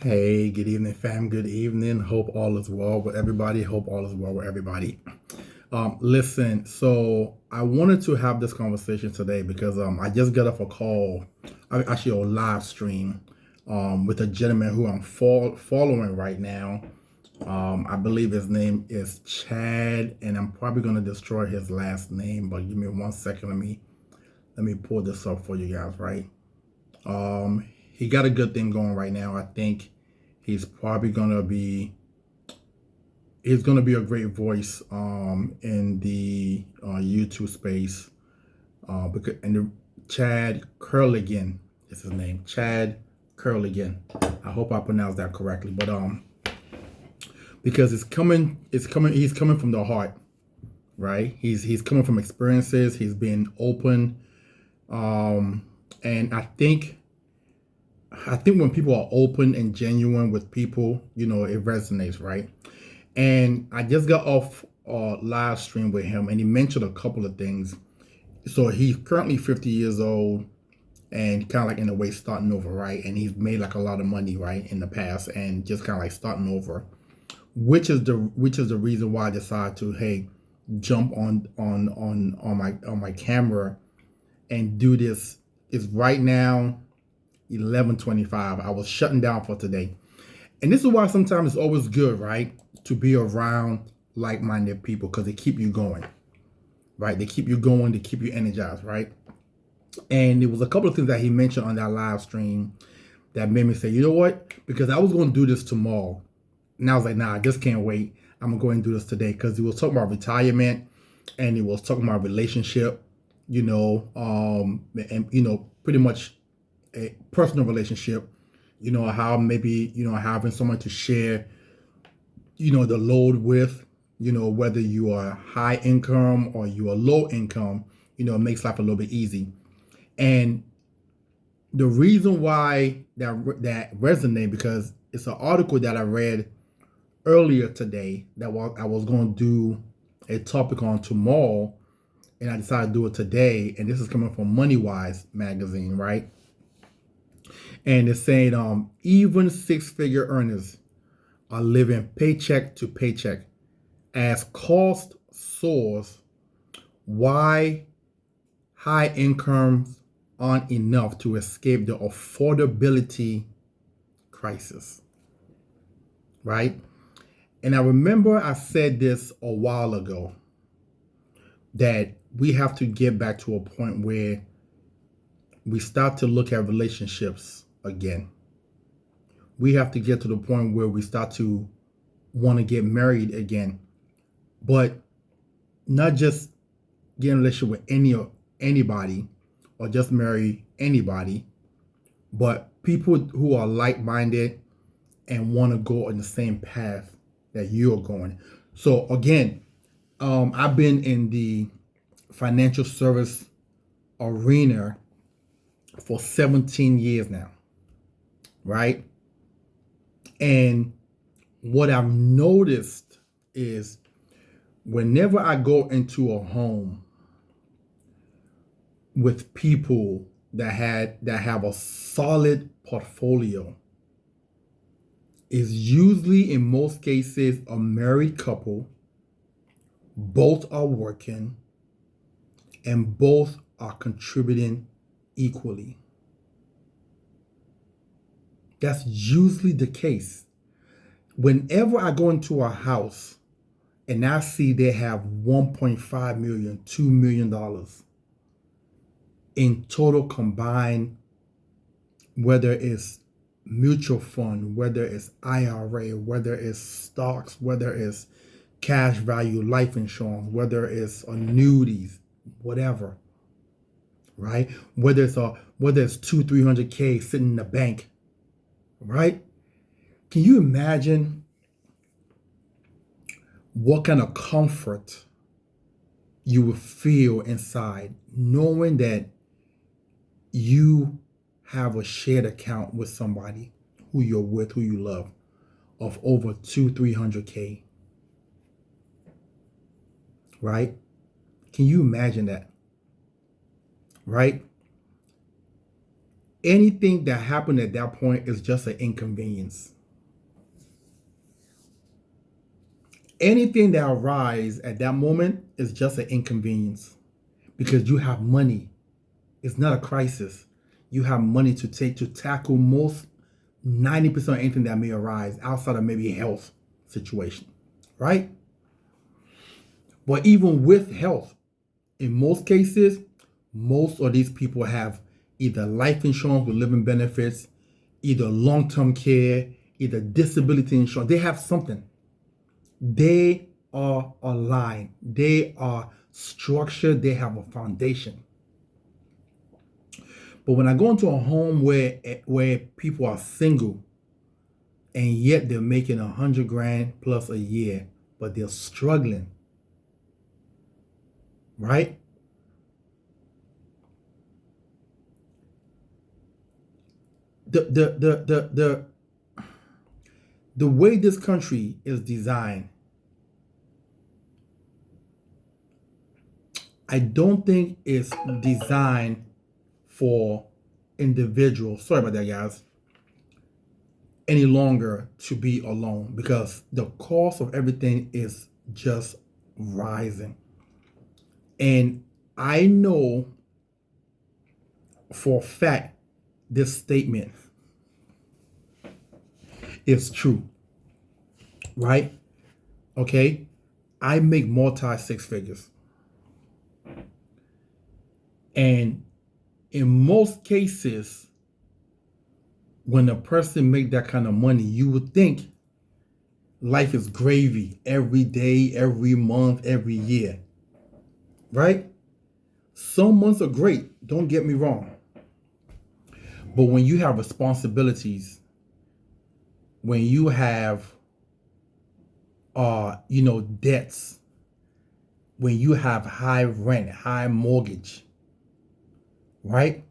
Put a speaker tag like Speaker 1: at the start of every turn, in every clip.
Speaker 1: Hey, good evening, fam. Good evening. Hope all is well with everybody. Hope all is well with everybody. Listen, so I wanted to have this conversation today because I just got off a call, actually a live stream, with a gentleman who I'm following right now. I believe his name is Chad, and I'm probably gonna destroy his last name. But give me 1 second. Let me pull this up for you guys. Right. He got a good thing going right now. I think he's probably gonna be he's gonna be a great voice in the YouTube space. Because and the, Chad Curligan is his name. Chad Curligan. I hope I pronounced that correctly. But because he's coming from the heart, right? He's coming from experiences. He's been open. And I think when people are open and genuine with people, it resonates, right? And I just got off a live stream with him, and he mentioned a couple of things. So he's currently 50 years old, and kind of like in a way starting over, right? And he's made like a lot of money, right, in the past, and just kind of like starting over, which is the reason why I decided to jump on my camera and do this. Is right now 11:25. I was shutting down for today. And this is why sometimes it's always good, right, to be around like-minded people because they keep you going, right? They keep you going, they keep you energized, right? And there was a couple of things that he mentioned on that live stream that made me say, you know what? Because I was going to do this tomorrow. And I was like, nah, I just can't wait. I'm going to go and do this today because he was talking about retirement and he was talking about relationship, and, pretty much a personal relationship, how maybe, having someone to share, the load with, whether you are high income or you are low income, it makes life a little bit easy. And the reason why that resonated, because it's an article that I read earlier today that I was going to do a topic on tomorrow, and I decided to do it today. And this is coming from MoneyWise magazine, right? And it's saying even six-figure earners are living paycheck to paycheck as cost soars. Why high incomes aren't enough to escape the affordability crisis, right? And I remember I said this a while ago that we have to get back to a point where we start to look at relationships again. We have to get to the point where we start to want to get married again, but not just get in a relationship with anybody or just marry anybody, but people who are like-minded and want to go on the same path that you're going. So again, I've been in the financial service arena for 17 years now, right? And what I've noticed is whenever I go into a home with people that have a solid portfolio, is usually in most cases a married couple, both are working, and both are contributing equally. That's usually the case. Whenever I go into a house and I see they have 1.5 million, $2 million in total combined, whether it's mutual fund, whether it's IRA, whether it's stocks, whether it's cash value life insurance, whether it's annuities, whatever, right? Whether it's 200-300K sitting in the bank, right? Can you imagine what kind of comfort you would feel inside knowing that you have a shared account with somebody who you're with, who you love, of over 200-300K, right? Can you imagine that? Right? Anything that happened at that point is just an inconvenience. Anything that arises at that moment is just an inconvenience because you have money. It's not a crisis. You have money to tackle most 90% of anything that may arise outside of maybe a health situation, right? But even with health, in most cases, most of these people have either life insurance with living benefits, either long-term care, either disability insurance. They have something. They are aligned. They are structured. They have a foundation. But when I go into a home where people are single and yet they're making 100 grand plus a year, but they're struggling, right? The way this country is designed, I don't think it's designed for individuals, sorry about that, guys, any longer to be alone because the cost of everything is just rising. And I know for a fact this statement is true, right? Okay, I make multi six figures. And in most cases, when a person make that kind of money, you would think life is gravy every day, every month, every year, right? Some months are great, don't get me wrong. But when you have responsibilities, when you have debts, when you have high rent, high mortgage, right?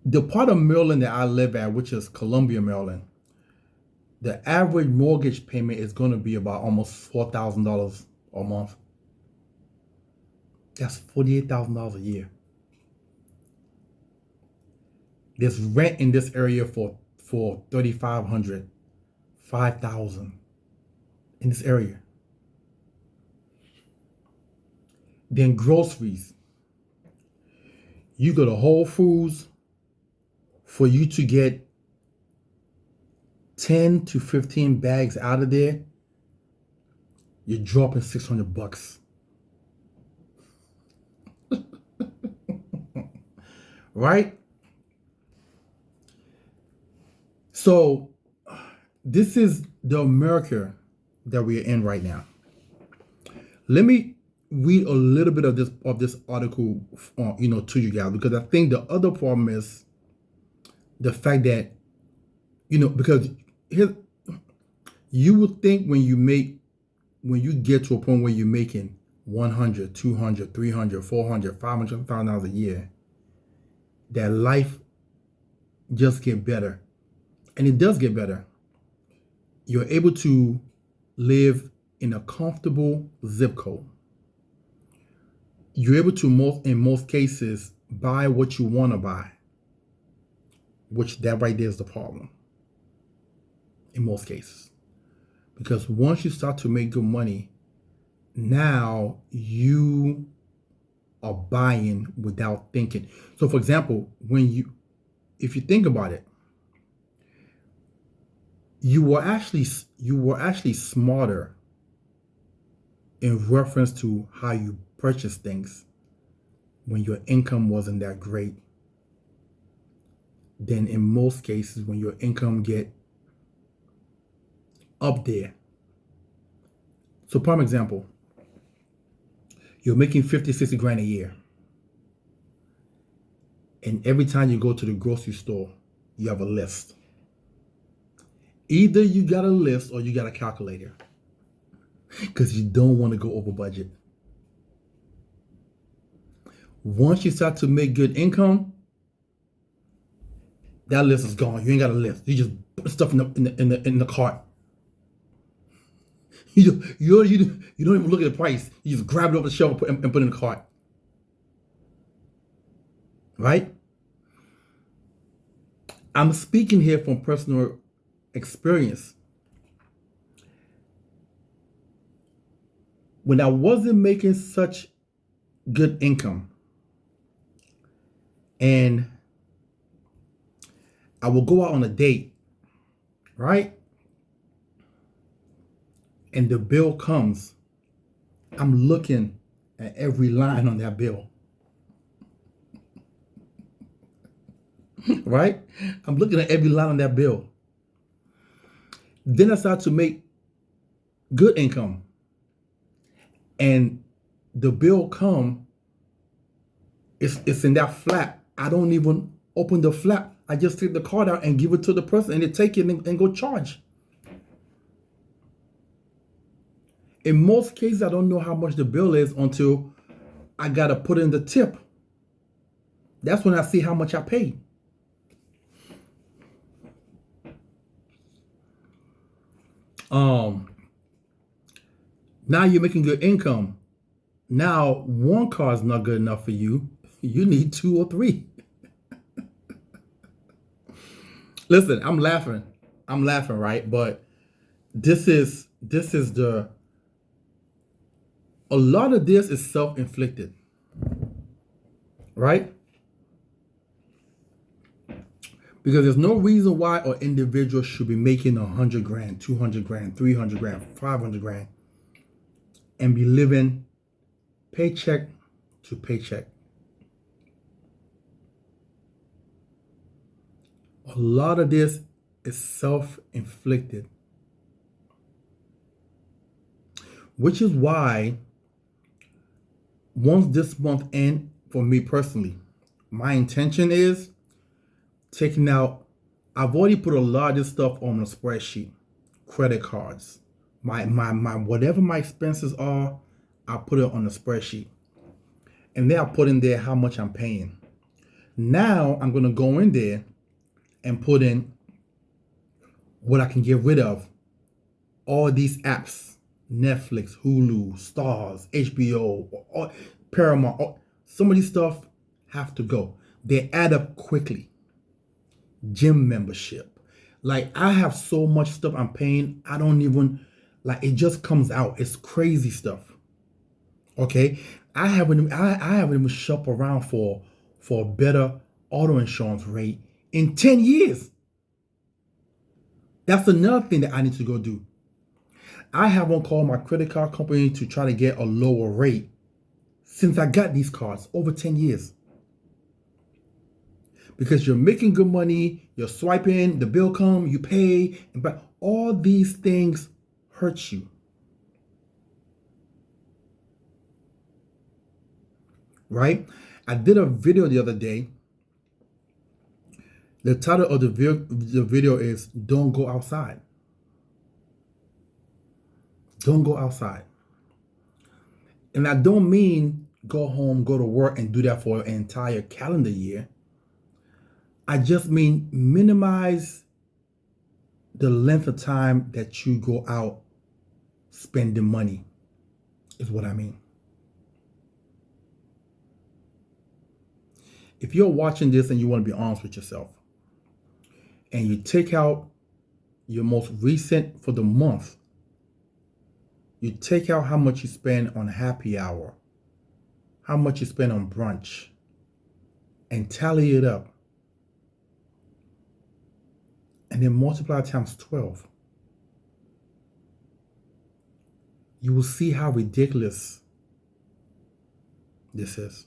Speaker 1: The part of Maryland that I live at, which is Columbia, Maryland, the average mortgage payment is going to be about almost $4,000 a month. That's $48,000 a year. There's rent in this area for $3,500, $5,000 in this area. Then groceries. You go to Whole Foods, for you to get 10 to 15 bags out of there, you're dropping $600. Right? So this is the America that we are in right now. Let me read a little bit of this article, to you guys, because I think the other problem is the fact that, because you would think when you get to a point where you're making 100, 200, 300, 400, 500,000 dollars a year, that life just get better. And it does get better. You're able to live in a comfortable zip code. You're able to, in most cases, buy what you want to buy, which that right there is the problem in most cases. Because once you start to make good money, now you are buying without thinking. So for example, if you think about it, you were actually smarter in reference to how you purchase things when your income wasn't that great than in most cases when your income get up there. So prime example, you're making 50, 60 grand a year. And every time you go to the grocery store, you have a list. Either you got a list or you got a calculator because you don't want to go over budget. Once you start to make good income, that list is gone. You ain't got a list. You just put stuff in the cart. You don't even look at the price. You just grab it off the shelf and put it in the cart. Right? I'm speaking here from personal experience when I wasn't making such good income, and I will go out on a date, right? And the bill comes, I'm looking at every line on that bill, right? I'm looking at every line on that bill. Then I start to make good income, and the bill come, it's in that flap. I don't even open the flap. I just take the card out and give it to the person, and they take it and go charge. In most cases, I don't know how much the bill is until I gotta put in the tip. That's when I see how much I paid. Now you're making good income. Now one car is not good enough for you. You need 2 or 3. Listen, I'm laughing, right? But this is a lot of this is self-inflicted, right? Because there's no reason why an individual should be making 100 grand, 200 grand, 300 grand, 500 grand, and be living paycheck to paycheck. A lot of this is self-inflicted, which is why once this month ends, for me personally, my intention is taking out, I've already put a lot of this stuff on a spreadsheet, credit cards, my whatever my expenses are, I put it on the spreadsheet. And then I put in there how much I'm paying. Now I'm going to go in there and put in what I can get rid of. All these apps, Netflix, Hulu, Stars, HBO, Paramount, some of these stuff have to go. They add up quickly. Gym membership. Like, I have so much stuff I'm paying, I don't even, like, it just comes out. It's crazy stuff. Okay? I haven't even shopped around for a better auto insurance rate in 10 years. That's another thing that I need to go do. I haven't called my credit card company to try to get a lower rate since I got these cards, over 10 years. Because you're making good money, you're swiping, the bill comes, you pay, but all these things hurt you. Right? I did a video the other day. The title of the video is Don't Go Outside. Don't go outside. And I don't mean go home, go to work, and do that for an entire calendar year. I just mean minimize the length of time that you go out spending money, is what I mean. If you're watching this and you want to be honest with yourself, and you take out your most recent for the month, you take out how much you spend on happy hour, how much you spend on brunch, and tally it up, and then multiply times 12. You will see how ridiculous this is.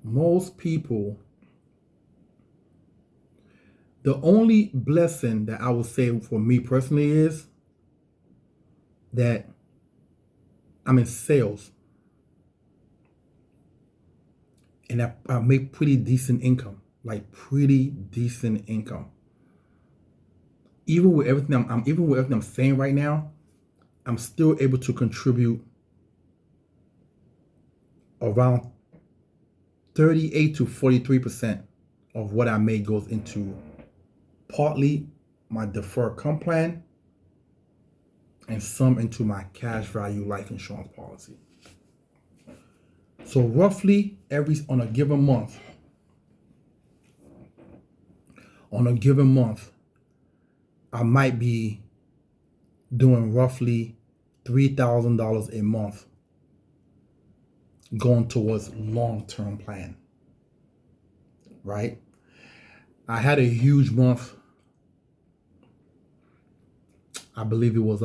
Speaker 1: Most people, the only blessing that I would say for me personally is that I'm in sales and I make pretty decent income, like pretty decent income. Even with everything I'm saying right now, I'm still able to contribute around 38 to 43% of what I make goes into partly my deferred comp plan and some into my cash value life insurance policy. So roughly on a given month, I might be doing roughly $3,000 a month going towards long-term plan, right? I had a huge month. I believe it was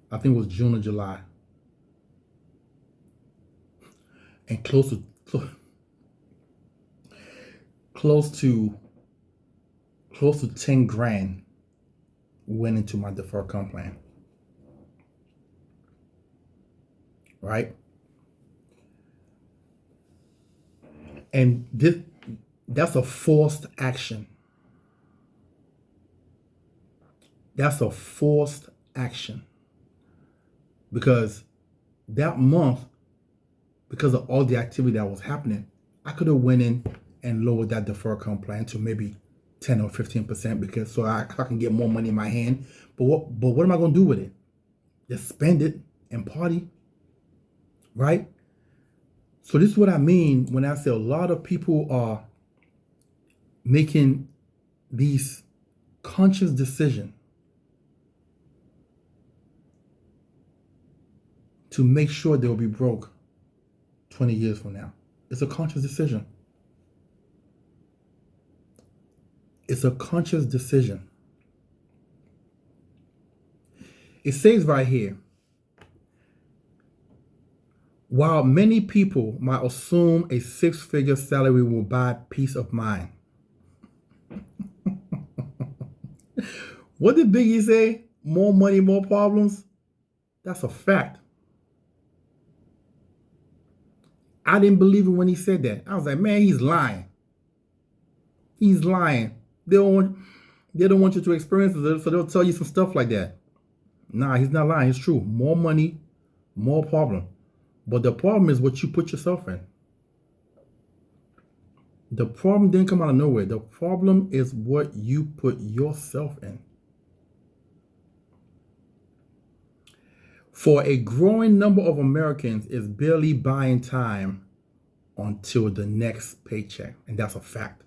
Speaker 1: I think it was June or July, and close to 10 grand went into my deferred comp plan, right? And that's a forced action. That's a forced action. Because that month, because of all the activity that was happening, I could have went in and lowered that deferred comp plan to maybe 10 or 15% because so I can get more money in my hand. But what am I going to do with it? Just spend it and party, right? So this is what I mean when I say a lot of people are making these conscious decisions to make sure they'll be broke 20 years from now. It's a conscious decision. It's a conscious decision. It says right here, while many people might assume a six-figure salary will buy peace of mind. What did Biggie say? More money, more problems? That's a fact. I didn't believe it when he said that. I was like, man, he's lying. He's lying. They don't want you to experience it, so they'll tell you some stuff like that. Nah, he's not lying. It's true. More money, more problem. But the problem is what you put yourself in. The problem didn't come out of nowhere. The problem is what you put yourself in. For a growing number of Americans is barely buying time until the next paycheck. And that's a fact.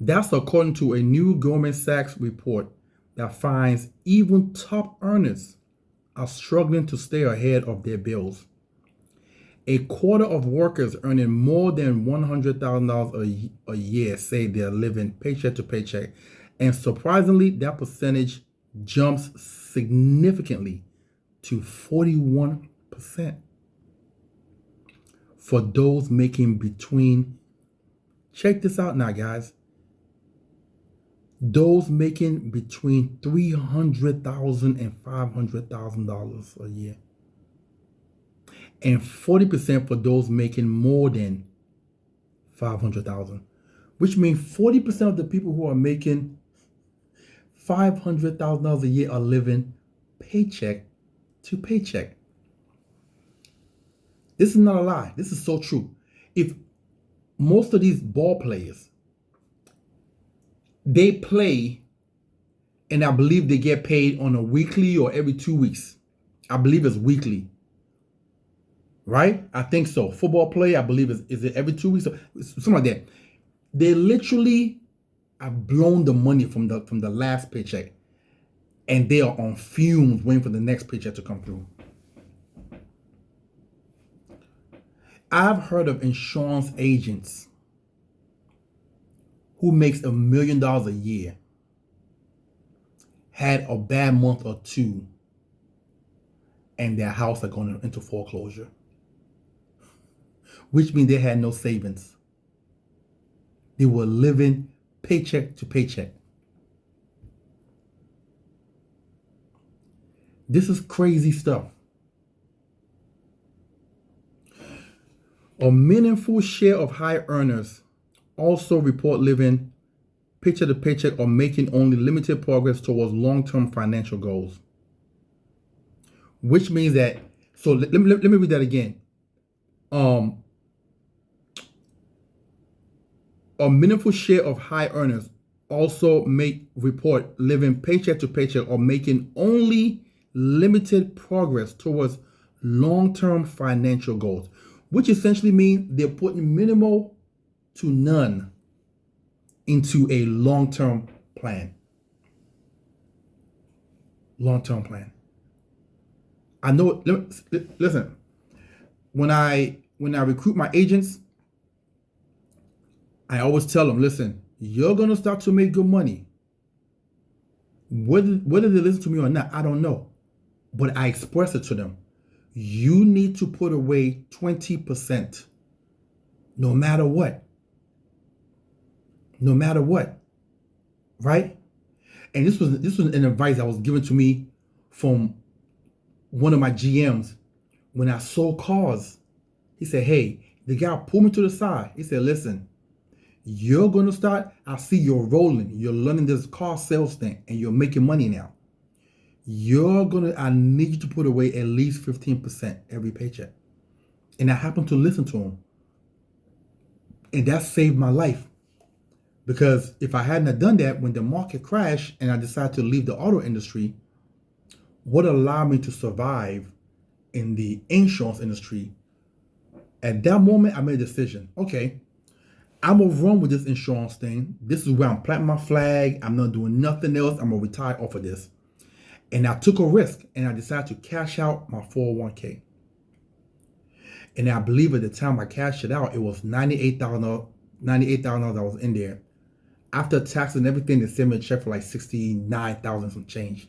Speaker 1: That's according to a new Goldman Sachs report that finds even top earners are struggling to stay ahead of their bills. A quarter of workers earning more than $100,000 a year say they're living paycheck to paycheck. And surprisingly, that percentage jumps significantly to 41% for those making between, check this out now, guys, those making between $300,000 and $500,000 a year. And 40% for those making more than $500,000, which means 40% of the people who are making $500,000 a year are living paycheck to paycheck. This is not a lie. This is so true. If most of these ball players, they play, and I believe they get paid on a weekly or every 2 weeks. I believe it's weekly. Right? I think so. Football play, I believe is it every 2 weeks? Something like that. They literally have blown the money from the last paycheck, and they are on fumes waiting for the next paycheck to come through. I've heard of insurance agents who makes $1 million a year had a bad month or two, and their house are going into foreclosure, which means they had no savings. They were living paycheck to paycheck. This is crazy stuff. A meaningful share of high earners also report living paycheck to paycheck or making only limited progress towards long-term financial goals. Which means that, so let me read that again. A meaningful share of high earners also report living paycheck to paycheck or making only limited progress towards long-term financial goals, which essentially means they're putting minimal to none into a long-term plan. Long-term plan. I know. Listen. When I recruit my agents, I always tell them, listen, you're gonna start to make good money. Whether they listen to me or not, I don't know. But I express it to them. You need to put away 20%, no matter what. No matter what. Right? And this was an advice that was given to me from one of my GMs when I sold cars. He said, hey, the guy pulled me to the side. He said, listen, you're going to start, I see you're rolling. You're learning this car sales thing and you're making money now. I need you to put away at least 15% every paycheck. And I happened to listen to him. And that saved my life. Because if I hadn't done that, when the market crashed and I decided to leave the auto industry, what allowed me to survive in the insurance industry, at that moment, I made a decision. Okay, I'm going to run with this insurance thing. This is where I'm planting my flag. I'm not doing nothing else. I'm going to retire off of this. And I took a risk and I decided to cash out my 401k. And I believe at the time I cashed it out, it was $98,000 that was in there. After taxes and everything, they sent me a check for like $69,000 some change.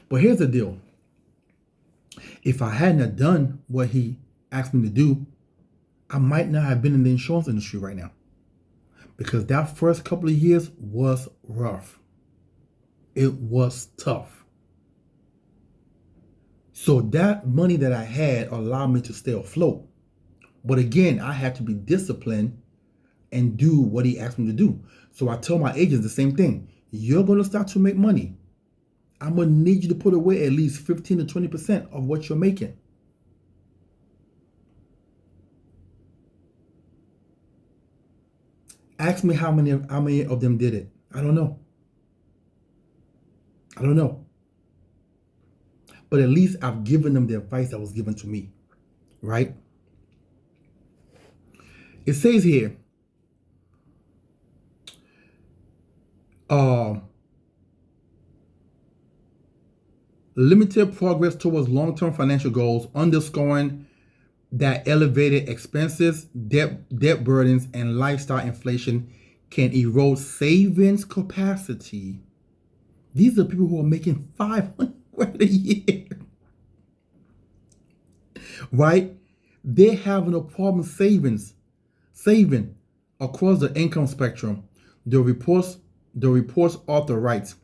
Speaker 1: But here's the deal. If I hadn't done what he asked me to do, I might not have been in the insurance industry right now. Because that first couple of years was rough. It was tough. So that money that I had allowed me to stay afloat. But again, I had to be disciplined and do what he asked me to do. So I tell my agents the same thing. You're going to start to make money. I'm going to need you to put away at least 15 to 20% of what you're making. Ask me how many of them did it. I don't know. But at least I've given them the advice that was given to me. Right? It says here, limited progress towards long-term financial goals, underscoring that elevated expenses, debt burdens, and lifestyle inflation can erode savings capacity. These are people who are making $500 a year. Right? They're having a problem saving across the income spectrum. The report's author writes,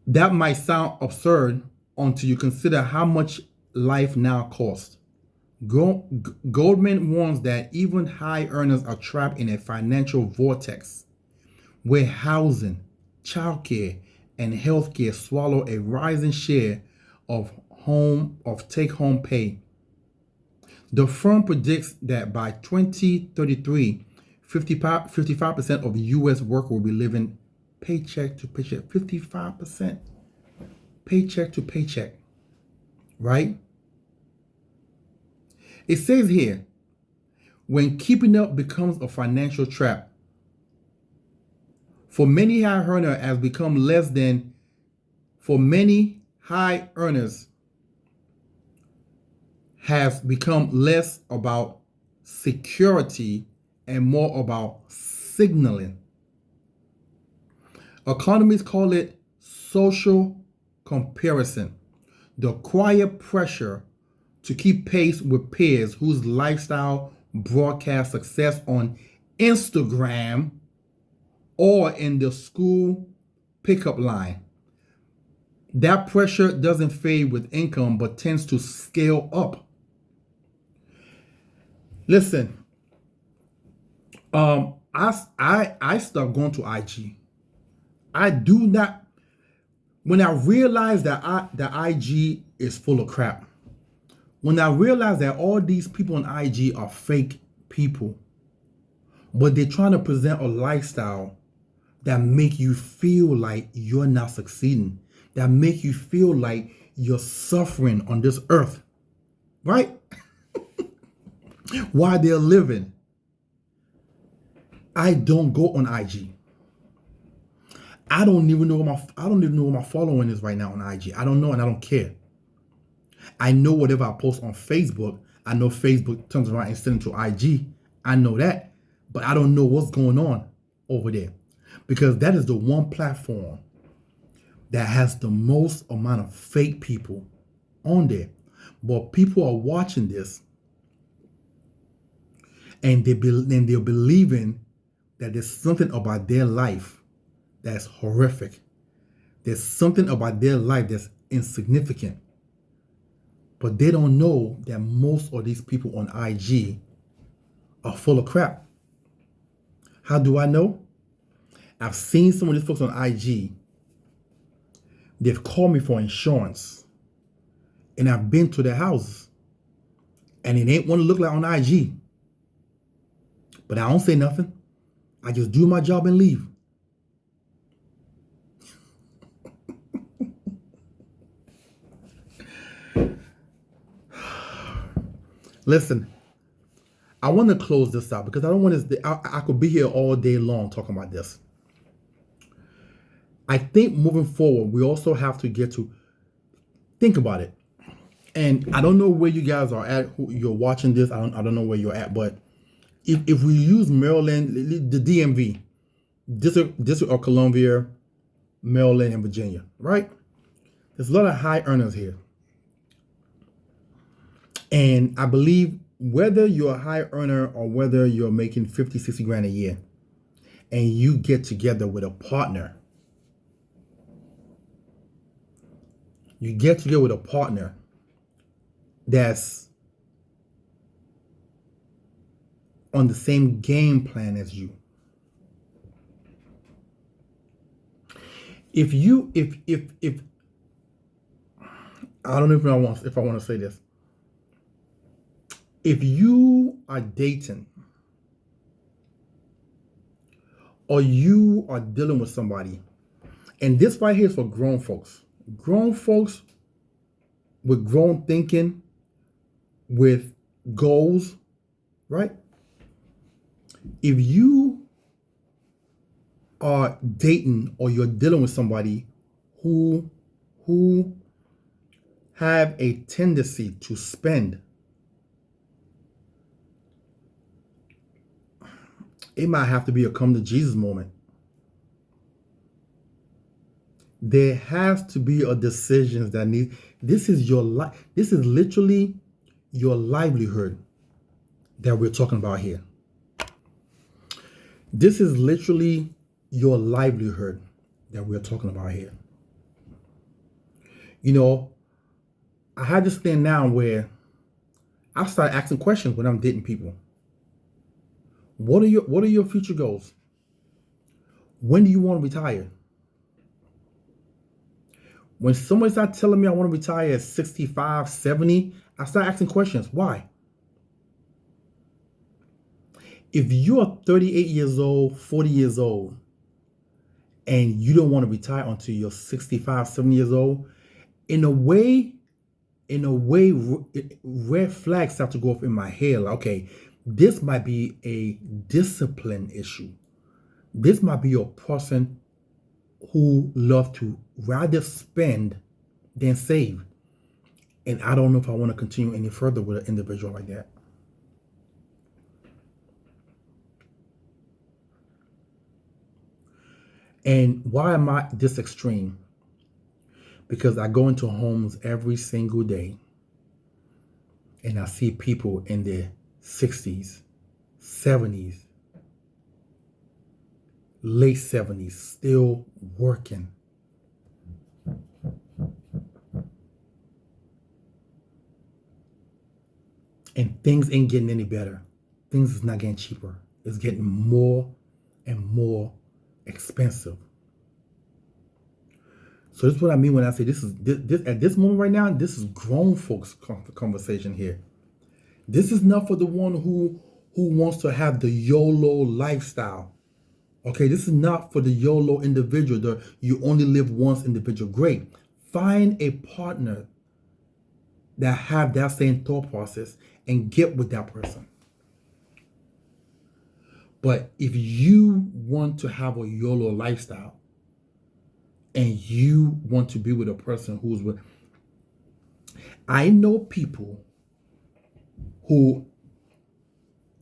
Speaker 1: that might sound absurd until you consider how much life now costs. Goldman warns that even high earners are trapped in a financial vortex where housing, childcare, and healthcare swallow a rising share of take-home pay. The firm predicts that by 2033, 55% of U.S. workers will be living paycheck to paycheck. 55% paycheck to paycheck. Right? It says here, when keeping up becomes a financial trap, for many high earners has become less than, for many high earners has become less about security and more about signaling. Economists call it social comparison, the quiet pressure to keep pace with peers whose lifestyle broadcast success on Instagram or in the school pickup line. That pressure doesn't fade with income, but tends to scale up. Listen, I stopped going to IG. I do not. When I realized that the IG is full of crap, when I realized that all these people on IG are fake people, but they're trying to present a lifestyle that make you feel like you're not succeeding, that make you feel like you're suffering on this earth, right? While they're living. I don't go on IG. I don't even know what my following is right now on IG. I don't know, and I don't care. I know whatever I post on Facebook, I know Facebook turns around and sends it to IG. I know that, but I don't know what's going on over there, because that is the one platform that has the most amount of fake people on there. But people are watching this, and they're believing that there's something about their life that's horrific. There's something about their life that's insignificant. But they don't know that most of these people on IG are full of crap. How do I know? I've seen some of these folks on IG. They've called me for insurance, and I've been to their houses, and it ain't what it look like on IG. But I don't say nothing. I just do my job and leave. Listen, I want to close this out because I don't want to. I could be here all day long talking about this. I think moving forward, we also have to get to think about it. And I don't know where you guys are at. Who you're watching this. I don't know where you're at. But if we use Maryland, the DMV, District of Columbia, Maryland, and Virginia, right? There's a lot of high earners here. And I believe whether you're a high earner or whether you're making 50, 60 grand a year, and you get together with a partner, that's on the same game plan as you. If I don't know if I want to say this. If you are dating or you are dealing with somebody, and this right here is for grown folks with grown thinking, with goals, right? If you are dating or you're dealing with somebody who have a tendency to spend, it might have to be a come to Jesus moment. There has to be a decision that needs. This is your life. This is literally your livelihood that we're talking about here. This is literally your livelihood that we're talking about here. You know, I had this thing now where I start asking questions when I'm dating people. What are your future goals? When do you want to retire? When somebody starts telling me I want to retire at 65, 70, I start asking questions. Why? If you're 38 years old, 40 years old, and you don't want to retire until you're 65, 70 years old, in a way, red flags start to go off in my head. Like, okay, this might be a discipline issue. This might be a person who love to rather spend than save. And I don't know if I want to continue any further with an individual like that. And why am I this extreme? Because I go into homes every single day and I see people in their 60s, 70s, late 70s still working. And things ain't getting any better. Things is not getting cheaper. It's getting more and more expensive. So this is what I mean when I say this at this moment right now, this is grown folks conversation here. This is not for the one who wants to have the YOLO lifestyle. Okay, this is not for the YOLO individual, the you only live once individual. Great. Find a partner that have that same thought process and get with that person. But if you want to have a YOLO lifestyle and you want to be with a person who's with, I know people who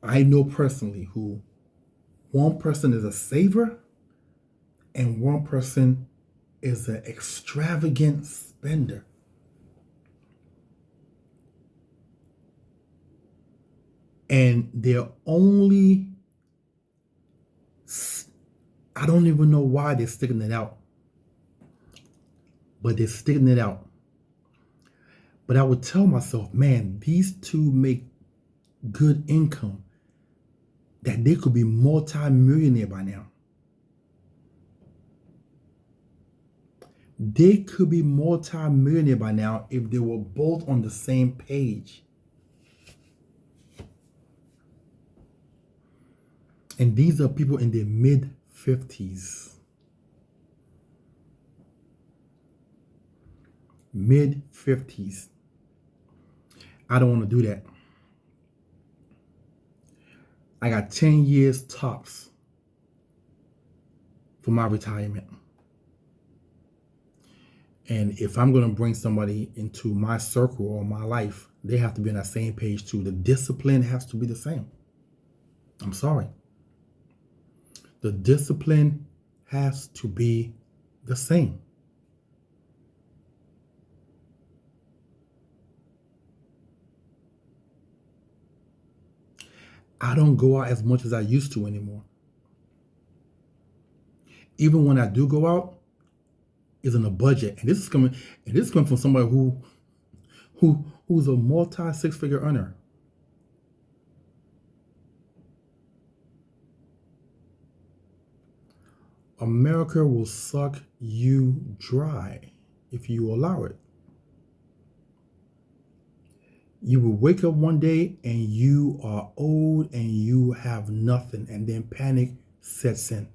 Speaker 1: I know personally who one person is a saver and one person is an extravagant spender. And they're only, I don't even know why they're sticking it out, but they're sticking it out. But I would tell myself, man, these two make good income, that they could be multi-millionaire by now. They could be multi-millionaire by now if they were both on the same page. And these are people in their mid-50s. Mid-50s. I don't want to do that. I got 10 years tops for my retirement. And if I'm going to bring somebody into my circle or my life, they have to be on that same page too. The discipline has to be the same. I'm sorry. The discipline has to be the same. I don't go out as much as I used to anymore. Even when I do go out, it's on a budget. And this is coming from somebody who's a multi six-figure earner. America will suck you dry if you allow it. You will wake up one day and you are old and you have nothing, and then panic sets in.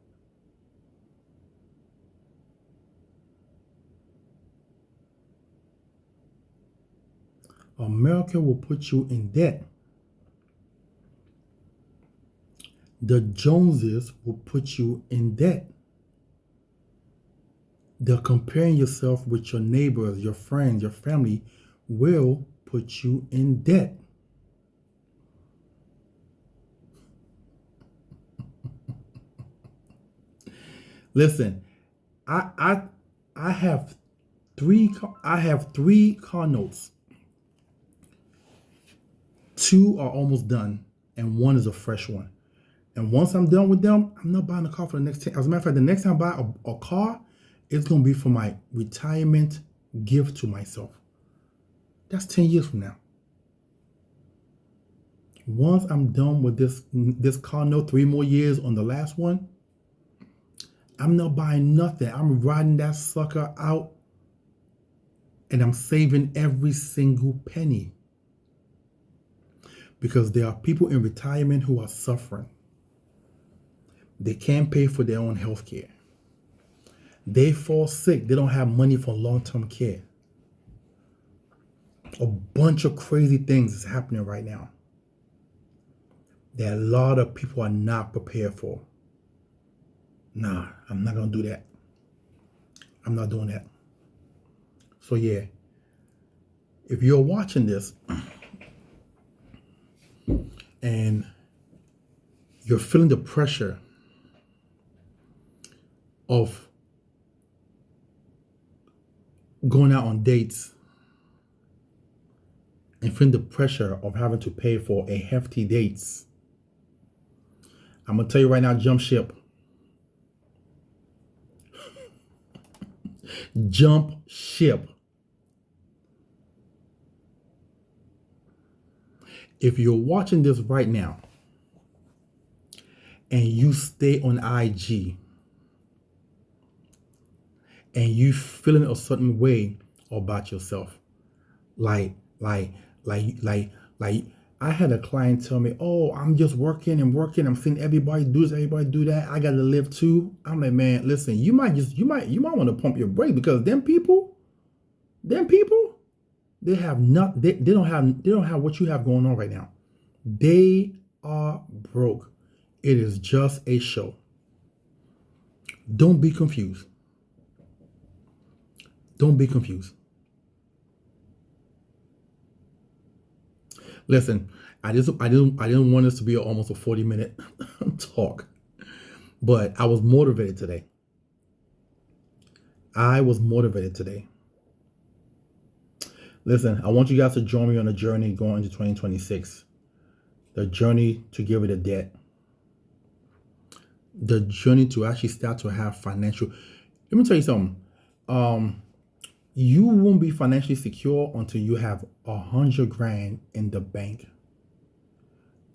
Speaker 1: America will put you in debt. The Joneses will put you in debt. The comparing yourself with your neighbors, your friends, your family will put you in debt. Listen, I have three car notes. 2 are almost done, and 1 is a fresh one. And once I'm done with them, I'm not buying a car for the next 10. As a matter of fact, the next time I buy a car, it's going to be for my retirement gift to myself. That's 10 years from now. Once I'm done with this car note, 3 more years on the last one, I'm not buying nothing. I'm riding that sucker out, and I'm saving every single penny. Because there are people in retirement who are suffering. They can't pay for their own health care. They fall sick. They don't have money for long-term care. A bunch of crazy things is happening right now that a lot of people are not prepared for. Nah, I'm not going to do that. I'm not doing that. So yeah, if you're watching this and you're feeling the pressure of going out on dates and feeling the pressure of having to pay for a hefty dates, I'm going to tell you right now, jump ship. Jump ship. If you're watching this right now and you stay on IG and you feeling a certain way about yourself, like I had a client tell me, oh, I'm just working and working. I'm seeing everybody do this, everybody do that. I got to live too. I'm like, man, listen, you might want to pump your brake, because them people, they have not, they don't have what you have going on right now. They are broke. It is just a show. Don't be confused. Don't be confused. Listen, I didn't want this to be almost a 40-minute talk, but I was motivated today. Listen, I want you guys to join me on a journey going into 2026. The journey to get rid of debt. The journey to actually start to have financial. Let me tell you something. You won't be financially secure until you have 100 grand in the bank.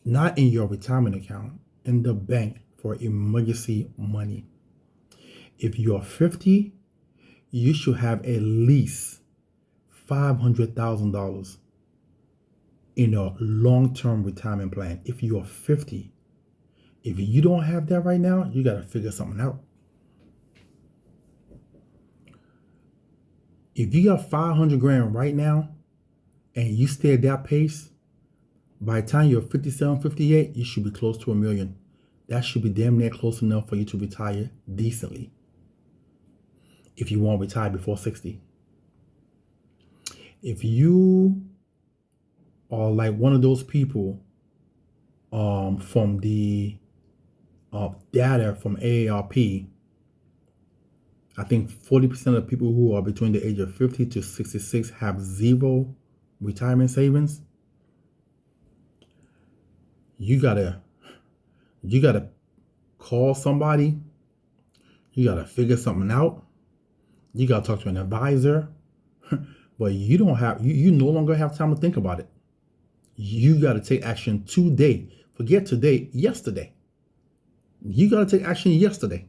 Speaker 1: Not in your retirement account, in the bank for emergency money. If you're 50, you should have at least $500,000 in a long-term retirement plan. If you're 50, if you don't have that right now, you got to figure something out. If you got 500 grand right now and you stay at that pace, by the time you're 57, 58, you should be close to $1 million. That should be damn near close enough for you to retire decently. If you want to retire before 60. If you are like one of those people from the data from AARP, I think 40% of people who are between the age of 50 to 66 have zero retirement savings. You gotta call somebody. You gotta figure something out. You gotta talk to an advisor. But you no longer have time to think about it. You gotta take action today. Forget today, yesterday. You gotta take action yesterday.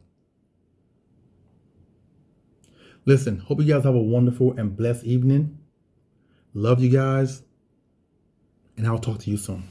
Speaker 1: Listen, hope you guys have a wonderful and blessed evening. Love you guys. And I'll talk to you soon.